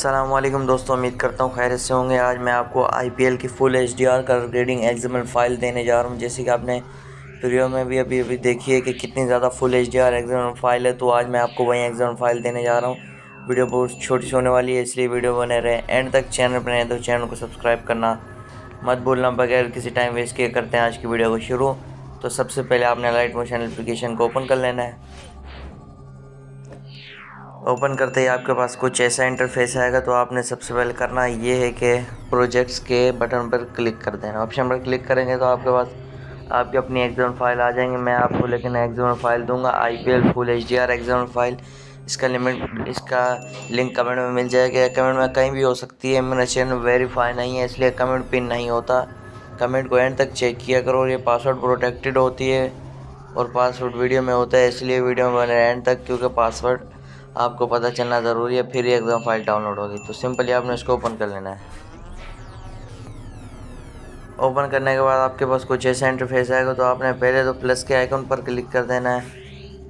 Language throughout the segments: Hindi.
अस्सलामुअलैकुम दोस्तों, उम्मीद करता हूँ खैरियत से होंगे। आज मैं आपको आईपीएल की full HDR colour grading XML file देने जा रहा हूँ। जैसे कि आपने वीडियो में भी अभी देखी है कि कितनी ज़्यादा फुल एचडीआर एक्सएमएल फाइल है, तो आज मैं आपको वही एक्सएमएल फाइल देने जा रहा हूँ। वीडियो बहुत छोटी सी होने वाली है, इसलिए वीडियो बने रहे एंड तक। चैनल पर नए तो चैनल को सब्सक्राइब करना मत भूलना। बगैर किसी टाइम वेस्ट किए करते हैं आज की वीडियो को शुरू। तो सबसे पहले आपने लाइट मोशन एप्लीकेशन को ओपन कर लेना है। ओपन करते ही आपके पास कुछ ऐसा इंटरफेस आएगा, तो आपने सबसे पहले करना ये है कि प्रोजेक्ट्स के बटन पर क्लिक कर देना। ऑप्शन पर क्लिक करेंगे तो आपके पास आपकी अपनी एक्सएमएल फाइल आ जाएंगी। मैं आपको लेकिन एक्सएमएल फाइल दूंगा, IPL full HDR XML file. इसका लिंक कमेंट में मिल जाएगा। कमेंट में कहीं भी हो सकती है, मेरा चैनल वेरीफाई नहीं है इसलिए कमेंट पिन नहीं होता। कमेंट को एंड तक चेक किया करो। ये पासवर्ड प्रोटेक्टेड होती है और पासवर्ड वीडियो में होता है, इसलिए वीडियो में बने एंड तक, क्योंकि पासवर्ड आपको पता चलना ज़रूरी है, फिर ही एकदम फाइल डाउनलोड होगी। तो सिंपली आपने इसको ओपन कर लेना है। ओपन करने के बाद आपके पास कुछ ऐसा इंटरफेस आएगा, तो आपने पहले तो प्लस के आइकन पर क्लिक कर देना है,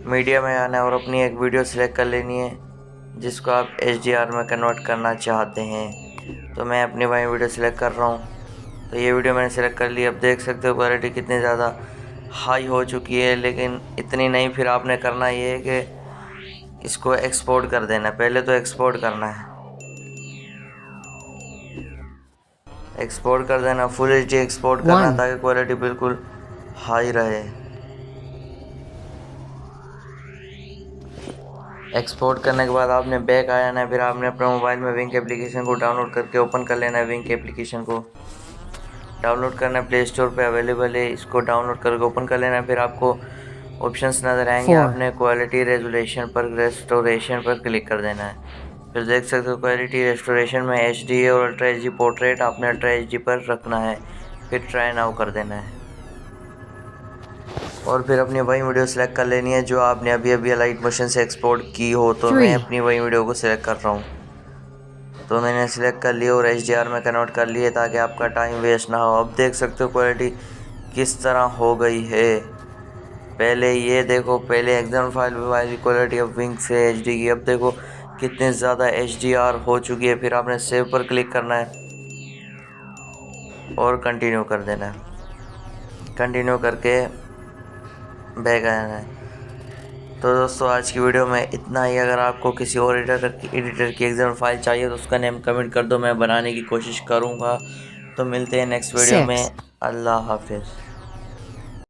मीडिया में आना है और अपनी एक वीडियो सिलेक्ट कर लेनी है जिसको आप एचडीआर में कन्वर्ट करना चाहते हैं। तो मैं अपनी वही वीडियो सिलेक्ट कर रहा हूँ। तो ये वीडियो मैंने सिलेक्ट कर ली। अब देख सकते हो क्वालिटी कितनी ज़्यादा हाई हो चुकी है, लेकिन इतनी नहीं। फिर आपने करना ये है कि इसको एक्सपोर्ट कर देना। पहले तो एक्सपोर्ट करना है, एक्सपोर्ट कर देना, फुल एचडी एक्सपोर्ट करना ताकि क्वालिटी बिल्कुल हाई रहे। एक्सपोर्ट करने के बाद आपने बैक आ जाना है। फिर आपने अपने मोबाइल में विंक एप्लीकेशन को डाउनलोड करके ओपन कर लेना है। विंक एप्लीकेशन को डाउनलोड करना है, प्ले स्टोर पे अवेलेबल है, इसको डाउनलोड करके ओपन कर लेना है। फिर आपको ऑप्शंस नज़र आएंगे, आपने क्वालिटी रेजोल्यूशन पर रेस्टोरेशन पर क्लिक कर देना है। फिर देख सकते हो क्वालिटी रेस्टोरेशन में HD है और अल्ट्रा HD पोर्ट्रेट आपने अल्ट्रा HD पर रखना है। फिर ट्राई नाउ कर देना है और फिर अपनी वही वीडियो सेलेक्ट कर लेनी है जो आपने अभी अभी लाइट मोशन से एक्सपोर्ट की हो। तो मैं अपनी वही वीडियो को सिलेक्ट कर रहा हूँ। तो मैंने सिलेक्ट कर लिया और HDR में कन्वर्ट कर लिए ताकि आपका टाइम वेस्ट ना हो। अब देख सकते हो क्वालिटी किस तरह हो गई है। पहले ये देखो, पहले एक्सएमएल फाइल वाली क्वालिटी, अब विंक से HD की। अब देखो कितनी ज़्यादा HDR हो चुकी है। फिर आपने सेव पर क्लिक करना है और कंटिन्यू कर देना है। कंटिन्यू करके बैक आना है। तो दोस्तों आज की वीडियो में इतना ही। अगर आपको किसी और एडिटर की एक्सएमएल फाइल चाहिए तो उसका नेम कमेंट कर दो, मैं बनाने की कोशिश करूँगा। तो मिलते हैं नेक्स्ट वीडियो में। अल्लाह हाफिज़।